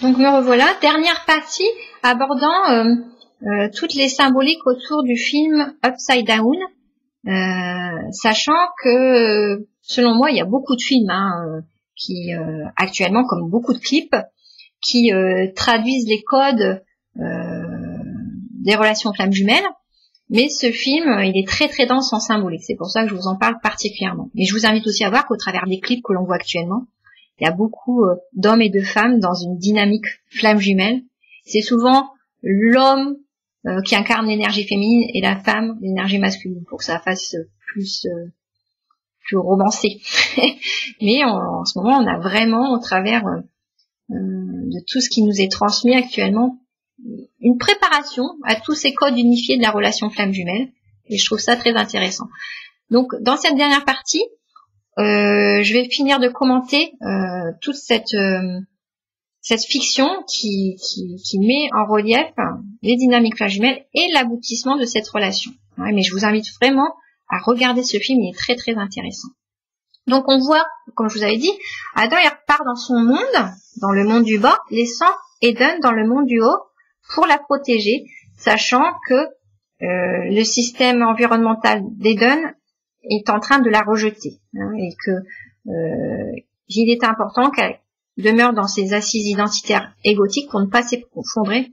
Donc me revoilà, dernière partie abordant toutes les symboliques autour du film Upside Down, sachant que selon moi il y a beaucoup de films qui actuellement, comme beaucoup de clips, qui traduisent les codes des relations flammes jumelles, mais ce film il est très très dense en symbolique, c'est pour ça que je vous en parle particulièrement. Mais je vous invite aussi à voir qu'au travers des clips que l'on voit actuellement, il y a beaucoup d'hommes et de femmes dans une dynamique flamme jumelle. C'est souvent l'homme qui incarne l'énergie féminine et la femme l'énergie masculine, pour que ça fasse plus romancé. Mais en ce moment, on a vraiment, au travers de tout ce qui nous est transmis actuellement, une préparation à tous ces codes unifiés de la relation flamme jumelle. Et je trouve ça très intéressant. Donc, dans cette dernière partie, je vais finir de commenter toute cette fiction qui met en relief les dynamiques flamme jumelles et l'aboutissement de cette relation. Ouais, mais je vous invite vraiment à regarder ce film, il est très très intéressant. Donc on voit, comme je vous avais dit, Adam il repart dans son monde, dans le monde du bas, laissant Eden dans le monde du haut pour la protéger, sachant que le système environnemental d'Eden est en train de la rejeter, et que il est important qu'elle demeure dans ses assises identitaires égotiques pour ne pas s'effondrer.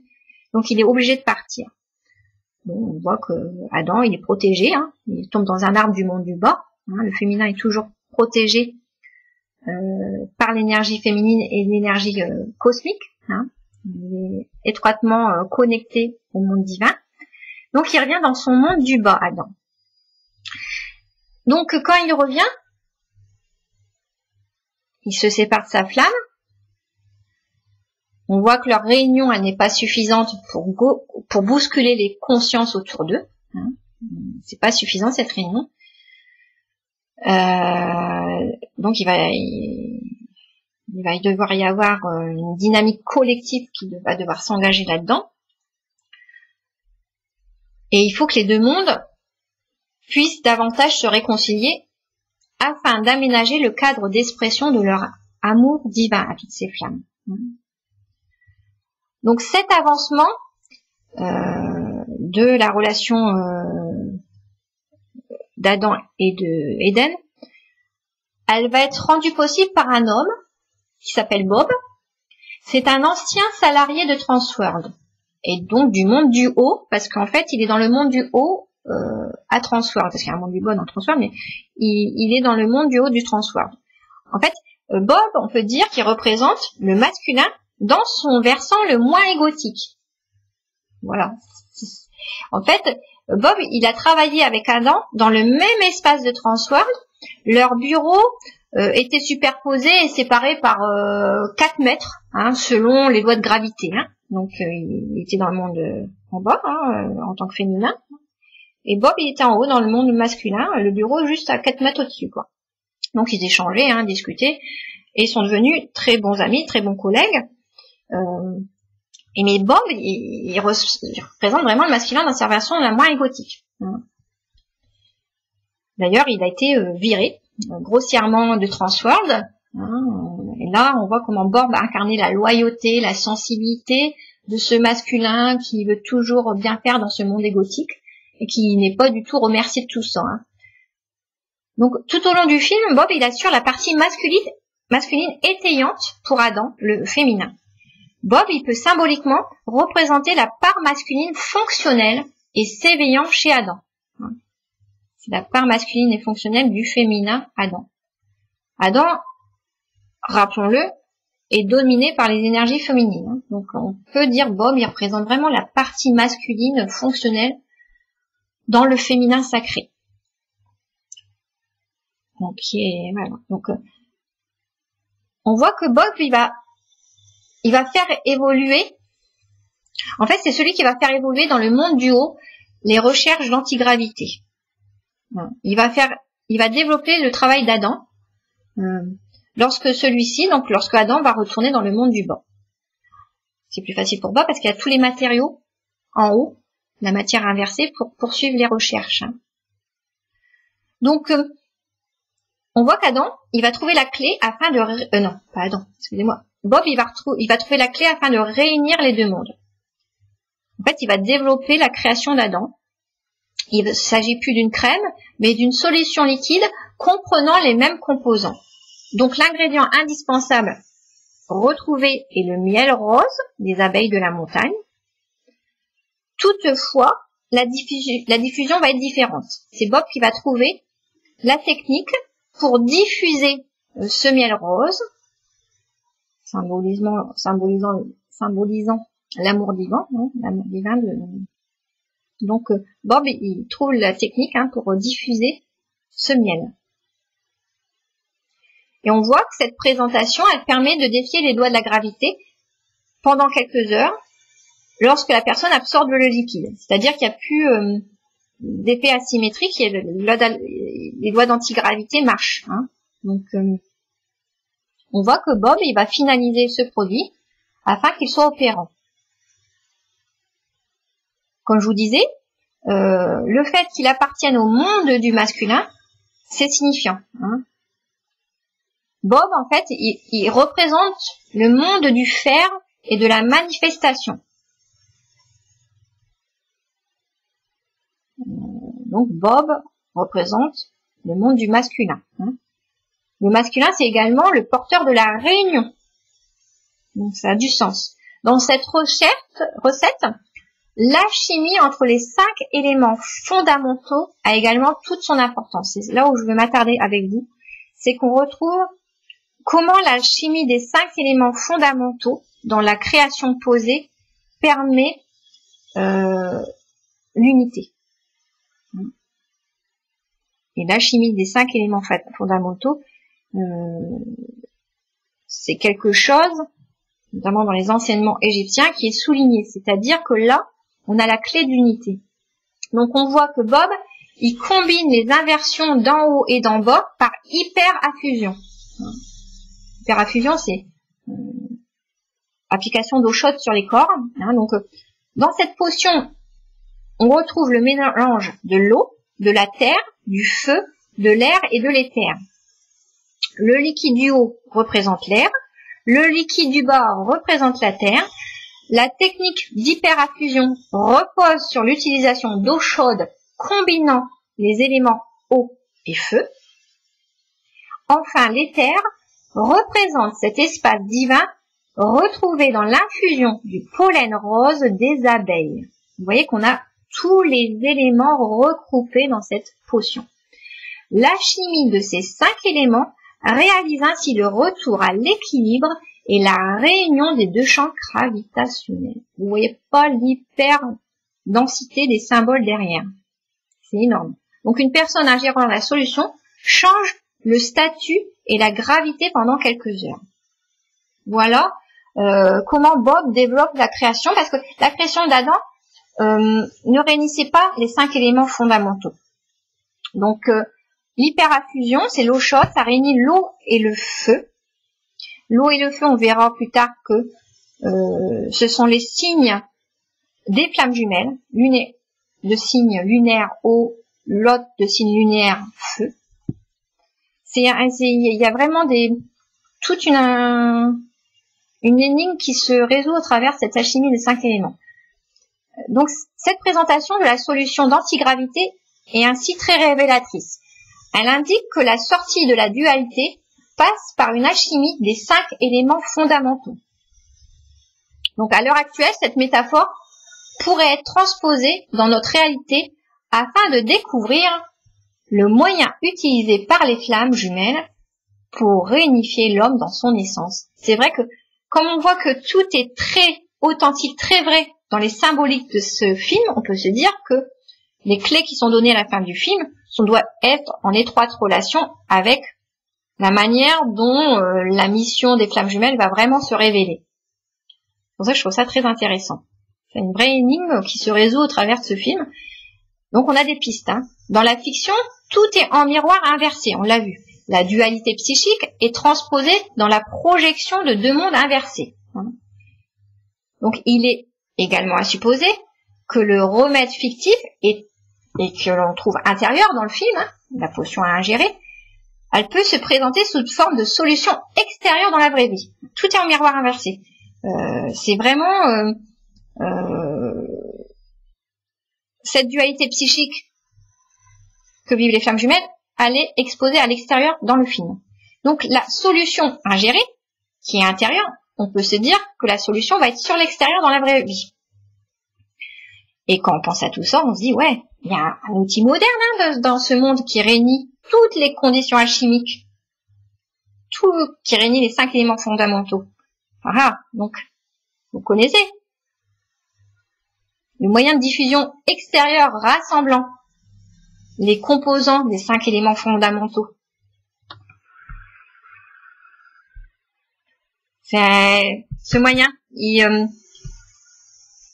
Donc il est obligé de partir. Bon, on voit que Adam il est protégé, il tombe dans un arbre du monde du bas. Le féminin est toujours protégé par l'énergie féminine et l'énergie cosmique. Il est étroitement connecté au monde divin. Donc il revient dans son monde du bas, Adam. Donc quand il revient, il se sépare de sa flamme. On voit que leur réunion elle n'est pas suffisante pour bousculer les consciences autour d'eux. C'est pas suffisant cette réunion. Donc il va devoir y avoir une dynamique collective qui va devoir s'engager là-dedans. Et il faut que les deux mondes puissent davantage se réconcilier afin d'aménager le cadre d'expression de leur amour divin à toutes ces flammes. Donc cet avancement de la relation d'Adam et de Eden, elle va être rendue possible par un homme qui s'appelle Bob. C'est un ancien salarié de Transworld et donc du monde du haut, parce qu'en fait il est dans le monde du haut à Transworld, parce qu'il y a un monde du bas dans Transworld, mais il est dans le monde du haut du Transworld. En fait, Bob, on peut dire qu'il représente le masculin dans son versant le moins égotique. Voilà. En fait, Bob, il a travaillé avec Adam dans le même espace de Transworld. Leurs bureaux étaient superposés et séparés par 4 mètres, selon les lois de gravité. Donc, il était dans le monde en bas, en tant que féminin. Et Bob, il était en haut dans le monde masculin, le bureau juste à 4 mètres au-dessus, quoi. Donc, ils échangeaient, discutaient, et sont devenus très bons amis, très bons collègues. Mais Bob, il représente vraiment le masculin dans sa version la moins égotique. D'ailleurs, il a été viré grossièrement de Transworld. Et là, on voit comment Bob a incarné la loyauté, la sensibilité de ce masculin qui veut toujours bien faire dans ce monde égotique et qui n'est pas du tout remercié de tout ça. Donc, tout au long du film, Bob, il assure la partie masculine étayante pour Adam, le féminin. Bob, il peut symboliquement représenter la part masculine fonctionnelle et s'éveillant chez Adam. C'est la part masculine et fonctionnelle du féminin Adam. Adam, rappelons-le, est dominé par les énergies féminines. Donc on peut dire Bob, il représente vraiment la partie masculine fonctionnelle dans le féminin sacré. Donc, voilà. Donc on voit que Bob, il va faire évoluer, en fait c'est celui qui va faire évoluer dans le monde du haut les recherches d'antigravité. Il va développer le travail d'Adam lorsque Adam va retourner dans le monde du bas. C'est plus facile pour Bob parce qu'il y a tous les matériaux en haut, la matière inversée pour poursuivre les recherches. Donc on voit qu'Adam, il va trouver la clé afin de... non, pas Adam, excusez-moi. Bob, il va trouver la clé afin de réunir les deux mondes. En fait, il va développer la création d'Adam. Il ne s'agit plus d'une crème, mais d'une solution liquide comprenant les mêmes composants. Donc, l'ingrédient indispensable retrouvé est le miel rose des abeilles de la montagne. Toutefois, la diffusion va être différente. C'est Bob qui va trouver la technique pour diffuser ce miel rose, symbolisant l'amour divin, hein, l'amour divin. Donc Bob, il trouve la technique pour diffuser ce miel. Et on voit que cette présentation, elle permet de défier les lois de la gravité pendant quelques heures lorsque la personne absorbe le liquide. C'est-à-dire qu'il n'y a plus d'effet asymétrique et les lois d'antigravité marchent. Hein. Donc on voit que Bob, il va finaliser ce produit afin qu'il soit opérant. Comme je vous disais, le fait qu'il appartienne au monde du masculin, c'est signifiant. Hein. Bob, en fait, il représente le monde du faire et de la manifestation. Donc Bob représente le monde du masculin. Hein. Le masculin, c'est également le porteur de la réunion. Donc ça a du sens. Dans cette recette, l'alchimie entre les 5 éléments fondamentaux a également toute son importance. C'est là où je veux m'attarder avec vous. C'est qu'on retrouve comment l'alchimie des 5 éléments fondamentaux dans la création posée permet l'unité. Et l'alchimie des 5 éléments fondamentaux, c'est quelque chose, notamment dans les enseignements égyptiens, qui est souligné. C'est-à-dire que là, on a la clé d'unité. Donc on voit que Bob, il combine les inversions d'en haut et d'en bas par hyperaffusion. Hyperaffusion, c'est application d'eau chaude sur les corps. Hein, donc dans cette potion, on retrouve le mélange de l'eau, de la terre, du feu, de l'air et de l'éther. Le liquide du haut représente l'air, le liquide du bas représente la terre. La technique d'hyperaffusion repose sur l'utilisation d'eau chaude combinant les éléments eau et feu. Enfin, l'éther représente cet espace divin retrouvé dans l'infusion du pollen rose des abeilles. Vous voyez qu'on a tous les éléments regroupés dans cette potion. La chimie de ces 5 éléments réalise ainsi le retour à l'équilibre et la réunion des deux champs gravitationnels. Vous voyez pas l'hyper-densité des symboles derrière. C'est énorme. Donc une personne ingérant la solution change le statut et la gravité pendant quelques heures. Voilà comment Bob développe la création, parce que la création d'Adam ne réunissait pas les 5 éléments fondamentaux. Donc l'hyperaffusion, c'est l'eau chaude, ça réunit l'eau et le feu. L'eau et le feu, on verra plus tard que ce sont les signes des flammes jumelles, l'une de signe lunaire eau, l'autre de signe lunaire feu. Il y a vraiment toute une énigme qui se résout au travers de cette alchimie des 5 éléments. Donc cette présentation de la solution d'antigravité est ainsi très révélatrice. Elle indique que la sortie de la dualité passe par une alchimie des 5 éléments fondamentaux. Donc à l'heure actuelle, cette métaphore pourrait être transposée dans notre réalité afin de découvrir le moyen utilisé par les flammes jumelles pour réunifier l'homme dans son essence. C'est vrai que comme on voit que tout est très authentique, très vrai dans les symboliques de ce film, on peut se dire que les clés qui sont données à la fin du film doivent être en étroite relation avec la manière dont la mission des flammes jumelles va vraiment se révéler. C'est pour ça que je trouve ça très intéressant. C'est une vraie énigme qui se résout au travers de ce film. Donc on a des pistes. Hein. Dans la fiction, tout est en miroir inversé, on l'a vu. La dualité psychique est transposée dans la projection de deux mondes inversés. Donc il est également à supposer que le remède fictif et que l'on trouve intérieur dans le film, la potion à ingérer, Elle peut se présenter sous forme de solution extérieure dans la vraie vie. Tout est en miroir inversé. C'est vraiment cette dualité psychique que vivent les flammes jumelles, elle est exposée à l'extérieur dans le film. Donc la solution ingérée, qui est intérieure, on peut se dire que la solution va être sur l'extérieur dans la vraie vie. Et quand on pense à tout ça, on se dit, ouais, il y a un outil moderne dans ce monde qui réunit toutes les conditions alchimiques, tout qui réunit les 5 éléments fondamentaux. Voilà, donc, vous connaissez. Le moyen de diffusion extérieur rassemblant les composants des 5 éléments fondamentaux. Ce moyen,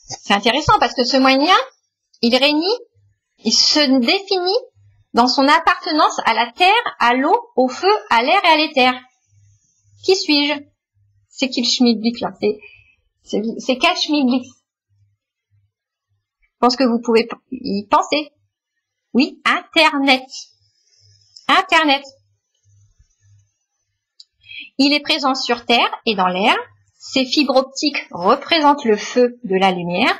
c'est intéressant parce que ce moyen, il réunit, il se définit dans son appartenance à la terre, à l'eau, au feu, à l'air et à l'éther. Qui suis-je? C'est qui le Schmidblick là? C'est quel Schmidblick? Je pense que vous pouvez y penser. Oui, Internet. Internet. Il est présent sur Terre et dans l'air. Ces fibres optiques représentent le feu de la lumière.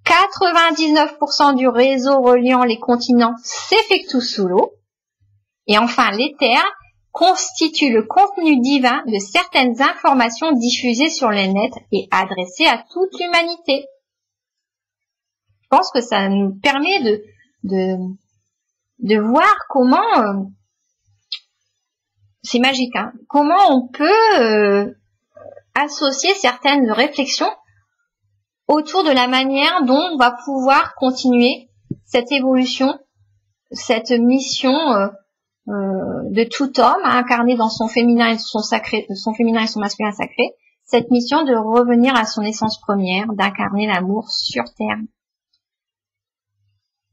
99% du réseau reliant les continents s'effectue sous l'eau. Et enfin, l'éther constitue le contenu divin de certaines informations diffusées sur le net et adressées à toute l'humanité. Je pense que ça nous permet de voir comment, c'est magique, hein, comment on peut associer certaines réflexions autour de la manière dont on va pouvoir continuer cette évolution, cette mission de tout homme à incarner dans son féminin et son sacré, son féminin et son masculin sacré, cette mission de revenir à son essence première, d'incarner l'amour sur Terre.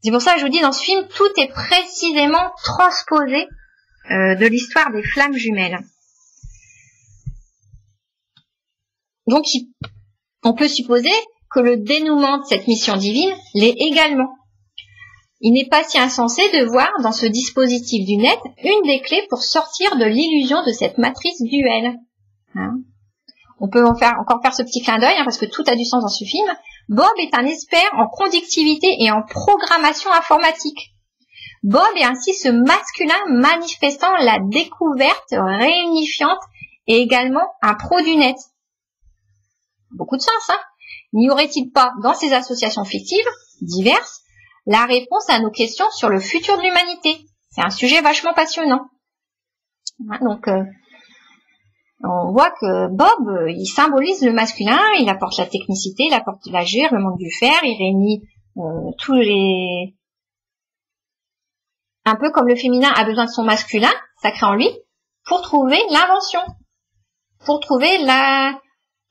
C'est pour ça que je vous dis, dans ce film, tout est précisément transposé de l'histoire des flammes jumelles. Donc, on peut supposer que le dénouement de cette mission divine l'est également. Il n'est pas si insensé de voir dans ce dispositif du net une des clés pour sortir de l'illusion de cette matrice duelle. Hein, on peut encore faire ce petit clin d'œil, parce que tout a du sens dans ce film. Bob est un expert en conductivité et en programmation informatique. Bob est ainsi ce masculin manifestant la découverte réunifiante et également un pro du net. Beaucoup de sens, hein? N'y aurait-il pas, dans ces associations fictives, diverses, la réponse à nos questions sur le futur de l'humanité? C'est un sujet vachement passionnant. Donc, on voit que Bob, il symbolise le masculin, il apporte la technicité, il apporte l'agir, le monde du faire, il réunit tous les... Un peu comme le féminin a besoin de son masculin, sacré en lui, pour trouver l'invention. Pour trouver la...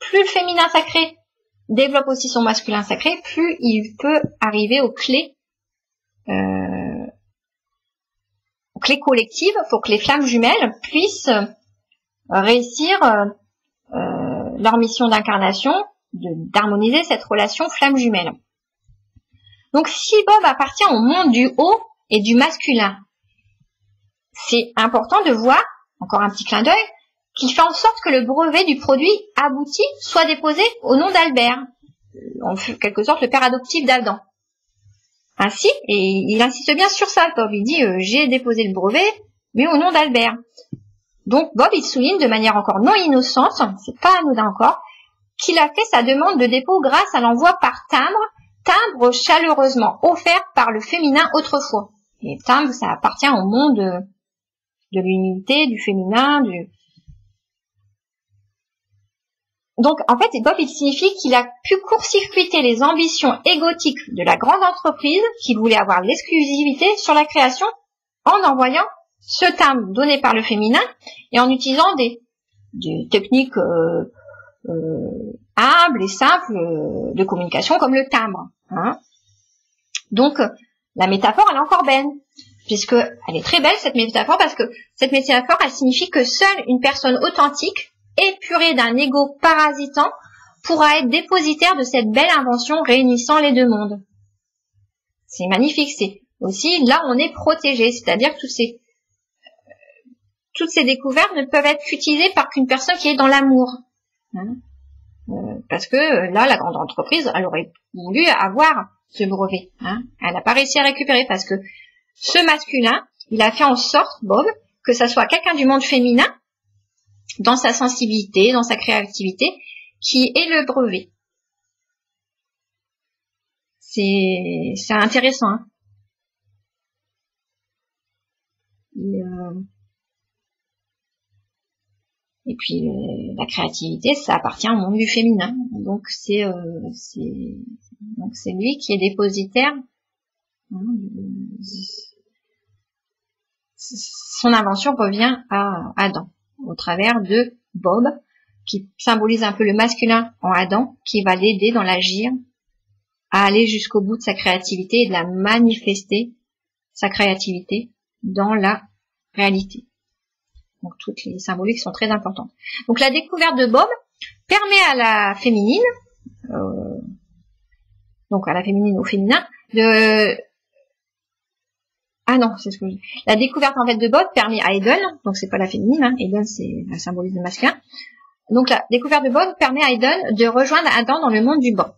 Plus le féminin sacré développe aussi son masculin sacré, plus il peut arriver aux clés collectives pour que les flammes jumelles puissent réussir leur mission d'incarnation, d'harmoniser cette relation flamme jumelle. Donc si Bob appartient au monde du haut et du masculin, c'est important de voir, encore un petit clin d'œil, qu'il fait en sorte que le brevet du produit abouti soit déposé au nom d'Albert, en quelque sorte le père adoptif d'Adam. Ainsi, et il insiste bien sur ça, Bob, il dit j'ai déposé le brevet, mais au nom d'Albert. Donc Bob, il souligne de manière encore non innocente, c'est pas anodin encore, qu'il a fait sa demande de dépôt grâce à l'envoi par timbre chaleureusement offert par le féminin autrefois. Et timbre, ça appartient au monde de l'unité, du féminin, Donc, en fait, Bob, il signifie qu'il a pu court-circuiter les ambitions égotiques de la grande entreprise qui voulait avoir l'exclusivité sur la création en envoyant ce timbre donné par le féminin et en utilisant des techniques humbles et simples de communication comme le timbre. Hein. Donc, la métaphore, elle est encore belle, puisque elle est très belle, cette métaphore, parce que cette métaphore, elle signifie que seule une personne authentique, épurée d'un ego parasitant, pourra être dépositaire de cette belle invention réunissant les deux mondes. C'est magnifique, c'est aussi, là, on est protégé, c'est-à-dire que tous ces toutes ces découvertes ne peuvent être qu'utilisées par qu'une personne qui est dans l'amour. Hein. Parce que là, la grande entreprise, elle aurait voulu avoir ce brevet. Hein. Elle n'a pas réussi à récupérer parce que ce masculin, il a fait en sorte, Bob, que ça soit quelqu'un du monde féminin, dans sa sensibilité, dans sa créativité, qui ait le brevet. C'est intéressant. Hein. Et puis la créativité, ça appartient au monde du féminin. Donc c'est lui qui est dépositaire. Hein, son invention revient à Adam, au travers de Bob, qui symbolise un peu le masculin en Adam, qui va l'aider dans l'agir, à aller jusqu'au bout de sa créativité et de la manifester, sa créativité, dans la réalité. Donc toutes les symboliques sont très importantes. Donc la découverte de Bob permet à la féminine, donc à la féminine au féminin, la découverte en fait de Bob permet à Eden, donc c'est pas la féminine, hein, Eden c'est la symbolisme masculin. Donc la découverte de Bob permet à Eden de rejoindre Adam dans le monde du bas.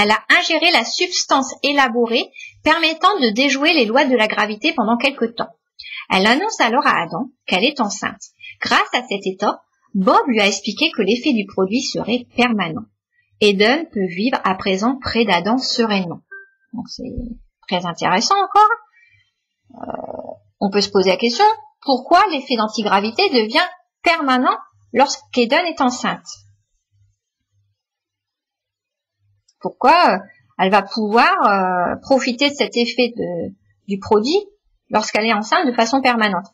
Elle a ingéré la substance élaborée permettant de déjouer les lois de la gravité pendant quelque temps. Elle annonce alors à Adam qu'elle est enceinte. Grâce à cet état, Bob lui a expliqué que l'effet du produit serait permanent. Eden peut vivre à présent près d'Adam sereinement. Donc c'est très intéressant encore. On peut se poser la question, pourquoi l'effet d'antigravité devient permanent lorsqu'Eden est enceinte? Pourquoi elle va pouvoir profiter de cet effet du produit lorsqu'elle est enceinte de façon permanente?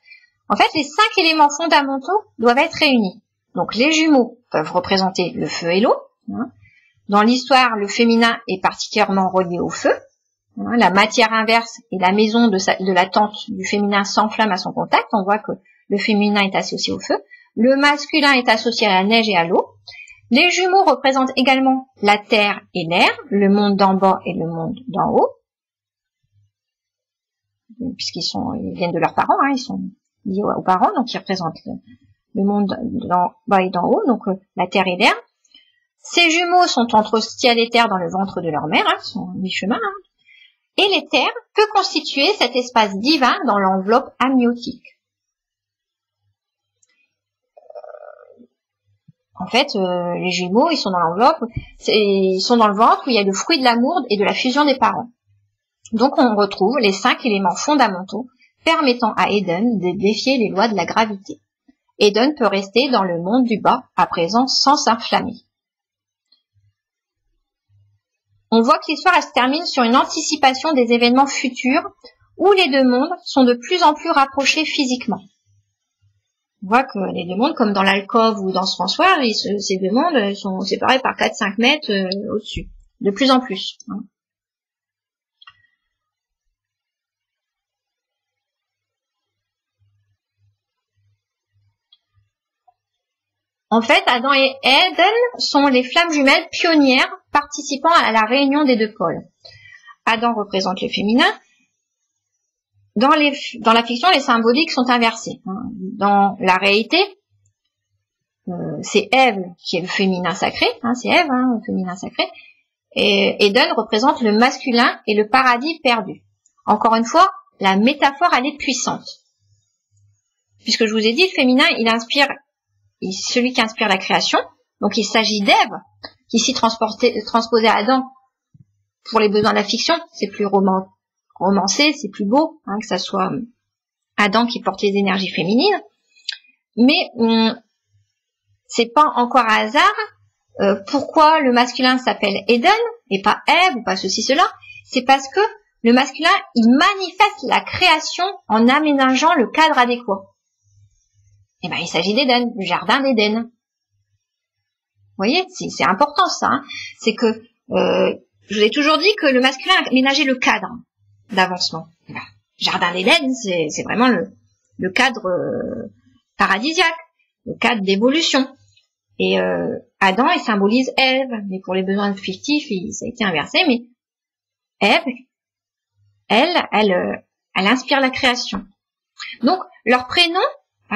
En fait, les 5 éléments fondamentaux doivent être réunis. Donc les jumeaux peuvent représenter le feu et l'eau. Hein. Dans l'histoire, le féminin est particulièrement relié au feu. Hein. La matière inverse et la maison de la tante du féminin s'enflamment à son contact. On voit que le féminin est associé au feu. Le masculin est associé à la neige et à l'eau. Les jumeaux représentent également la terre et l'air, le monde d'en bas et le monde d'en haut. Ils viennent de leurs parents, hein, ils sont liés aux parents, donc ils représentent le monde d'en bas et d'en haut, donc la terre et l'air. Ces jumeaux sont entre ciel et terre dans le ventre de leur mère, hein, sont mi-chemin. Hein. Et l'éther peut constituer cet espace divin dans l'enveloppe amniotique. En fait, les jumeaux, ils sont dans l'enveloppe, ils sont dans le ventre où il y a le fruit de l'amour et de la fusion des parents. Donc on retrouve les 5 éléments fondamentaux permettant à Eden de défier les lois de la gravité. Eden peut rester dans le monde du bas à présent sans s'inflammer. On voit que l'histoire se termine sur une anticipation des événements futurs où les deux mondes sont de plus en plus rapprochés physiquement. On voit que les deux mondes, comme dans l'alcôve ou dans ce François, ces deux mondes sont séparés par 4-5 mètres au-dessus, de plus en plus. Hein. En fait, Adam et Eden sont les flammes jumelles pionnières participant à la réunion des deux pôles. Adam représente le féminin. Dans la fiction, les symboliques sont inversés. Dans la réalité, c'est Ève qui est le féminin sacré, hein, c'est Ève, hein, le féminin sacré, et Eden représente le masculin et le paradis perdu. Encore une fois, la métaphore, elle est puissante. Puisque je vous ai dit, le féminin, celui qui inspire la création, donc il s'agit d'Ève, qui ici transposée à Adam pour les besoins de la fiction, c'est plus romancé, c'est plus beau, hein, que ça soit Adam qui porte les énergies féminines, mais c'est pas encore un hasard pourquoi le masculin s'appelle Eden et pas Ève ou pas ceci cela, c'est parce que le masculin il manifeste la création en aménageant le cadre adéquat. Et ben il s'agit d'Éden, le jardin d'Éden. Vous voyez, c'est important ça, hein. C'est que je vous ai toujours dit que le masculin a aménagé le cadre d'avancement. Jardin d'Éden, c'est vraiment le cadre paradisiaque, le cadre d'évolution. Et Adam, il symbolise Ève, mais pour les besoins fictifs, ça a été inversé, mais Ève, elle inspire la création. Donc, leur prénom,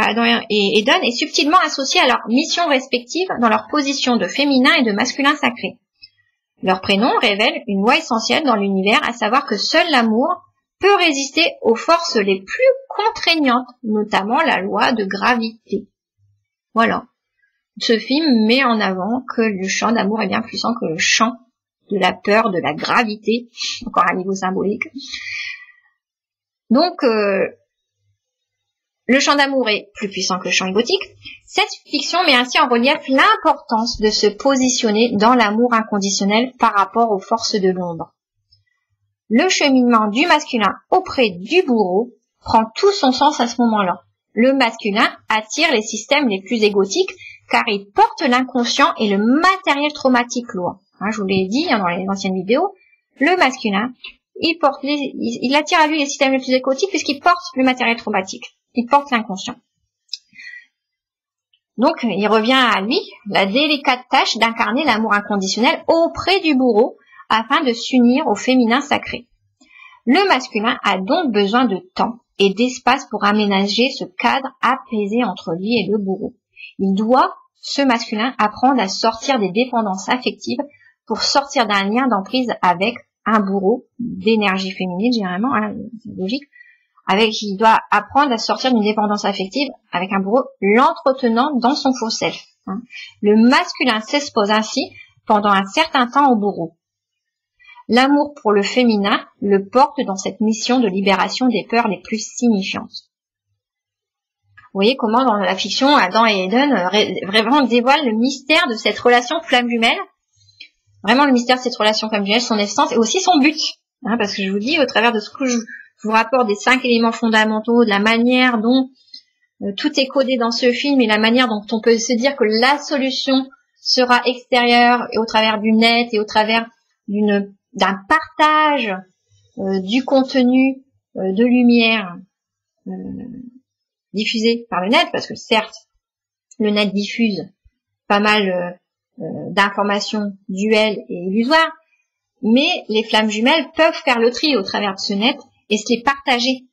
Adam et Eden est subtilement associé à leurs missions respectives dans leur position de féminin et de masculin sacré. Leur prénom révèle une loi essentielle dans l'univers, à savoir que seul l'amour peut résister aux forces les plus contraignantes, notamment la loi de gravité. Voilà. Ce film met en avant que le chant d'amour est bien plus puissant que le chant de la peur, de la gravité, encore à un niveau symbolique. Donc, le chant d'amour est plus puissant que le chant égotique. Cette fiction met ainsi en relief l'importance de se positionner dans l'amour inconditionnel par rapport aux forces de l'ombre. Le cheminement du masculin auprès du bourreau prend tout son sens à ce moment-là. Le masculin attire les systèmes les plus égotiques car il porte l'inconscient et le matériel traumatique lourd. Hein, je vous l'ai dit dans les anciennes vidéos, le masculin, il attire à lui les systèmes les plus égotiques puisqu'il porte le matériel traumatique. Il porte l'inconscient. Donc, il revient à lui la délicate tâche d'incarner l'amour inconditionnel auprès du bourreau afin de s'unir au féminin sacré. Le masculin a donc besoin de temps et d'espace pour aménager ce cadre apaisé entre lui et le bourreau. Il doit, ce masculin, apprendre à sortir des dépendances affectives pour sortir d'un lien d'emprise avec un bourreau d'énergie féminine, généralement, hein, c'est logique. Il doit apprendre à sortir d'une dépendance affective avec un bourreau, l'entretenant dans son faux self. Hein. Le masculin s'expose ainsi pendant un certain temps au bourreau. L'amour pour le féminin le porte dans cette mission de libération des peurs les plus signifiantes. Vous voyez comment dans la fiction, Adam et Eden vraiment dévoilent le mystère de cette relation flamme jumelle. Vraiment le mystère de cette relation flamme jumelle, son essence et aussi son but. Hein, parce que je vous dis, au travers de ce que je vous rapporte des 5 éléments fondamentaux, de la manière dont tout est codé dans ce film et la manière dont on peut se dire que la solution sera extérieure et au travers du net et au travers d'un partage du contenu de lumière diffusé par le net, parce que certes, le net diffuse pas mal d'informations duelles et illusoires, mais les flammes jumelles peuvent faire le tri au travers de ce net et se les partager.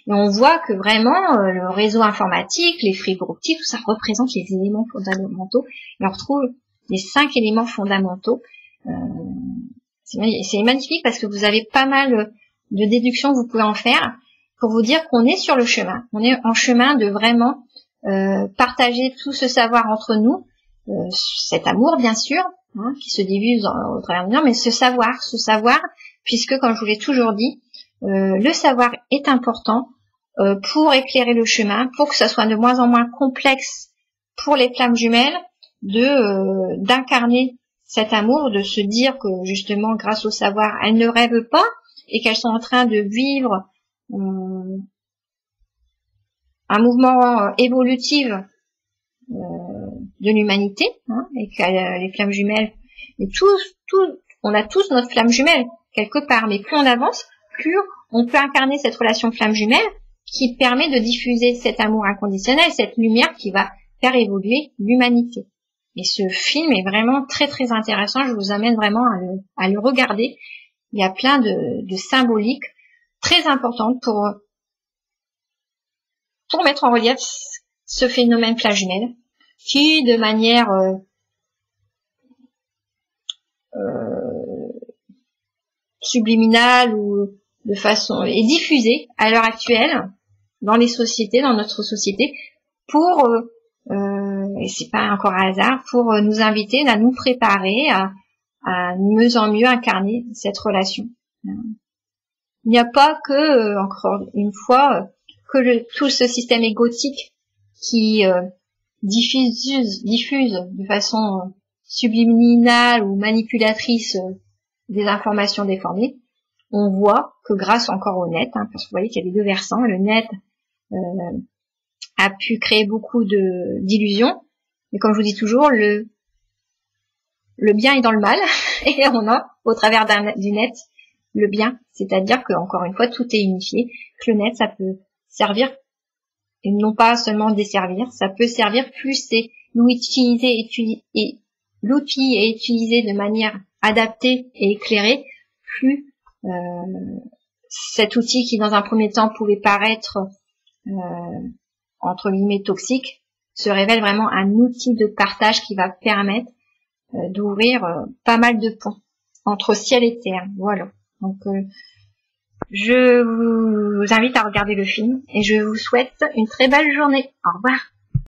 Et on voit que vraiment, le réseau informatique, les fibres optiques, tout ça représente les éléments fondamentaux. Et on retrouve les 5 éléments fondamentaux. C'est magnifique parce que vous avez pas mal de déductions que vous pouvez en faire pour vous dire qu'on est sur le chemin. On est en chemin de vraiment partager tout ce savoir entre nous, cet amour bien sûr, hein, qui se diffuse au travers de nous, mais ce savoir, puisque comme je vous l'ai toujours dit, le savoir est important pour éclairer le chemin, pour que ça soit de moins en moins complexe pour les flammes jumelles d'incarner cet amour, de se dire que justement grâce au savoir, elles ne rêvent pas et qu'elles sont en train de vivre un mouvement évolutif de l'humanité, hein, et que les flammes jumelles, et on a tous notre flamme jumelle quelque part, mais plus on avance, plus on peut incarner cette relation flamme jumelle qui permet de diffuser cet amour inconditionnel, cette lumière qui va faire évoluer l'humanité. Et ce film est vraiment très très intéressant, je vous amène vraiment à le regarder. Il y a plein de symboliques très importantes pour mettre en relief ce phénomène flamme jumelle qui, de manière subliminale ou de façon est diffusée à l'heure actuelle dans les sociétés, dans notre société, pour et c'est pas encore un hasard, pour nous inviter à nous préparer à mieux en mieux incarner cette relation. Il n'y a pas que, encore une fois, que tout ce système égotique qui diffuse de façon subliminale ou manipulatrice des informations déformées. On voit que grâce encore au net, hein, parce que vous voyez qu'il y a les 2 versants, le net a pu créer beaucoup d'illusions, mais comme je vous dis toujours, le bien est dans le mal, et on a, au travers du net, le bien, c'est-à-dire que, encore une fois, tout est unifié, que le net, ça peut servir, et non pas seulement desservir, ça peut servir, plus c'est l'outil est utilisé de manière adaptée et éclairée, plus cet outil qui dans un premier temps pouvait paraître entre guillemets toxiques se révèle vraiment un outil de partage qui va permettre d'ouvrir pas mal de ponts entre ciel et terre. Voilà. Donc je vous invite à regarder le film et je vous souhaite une très belle journée. Au revoir.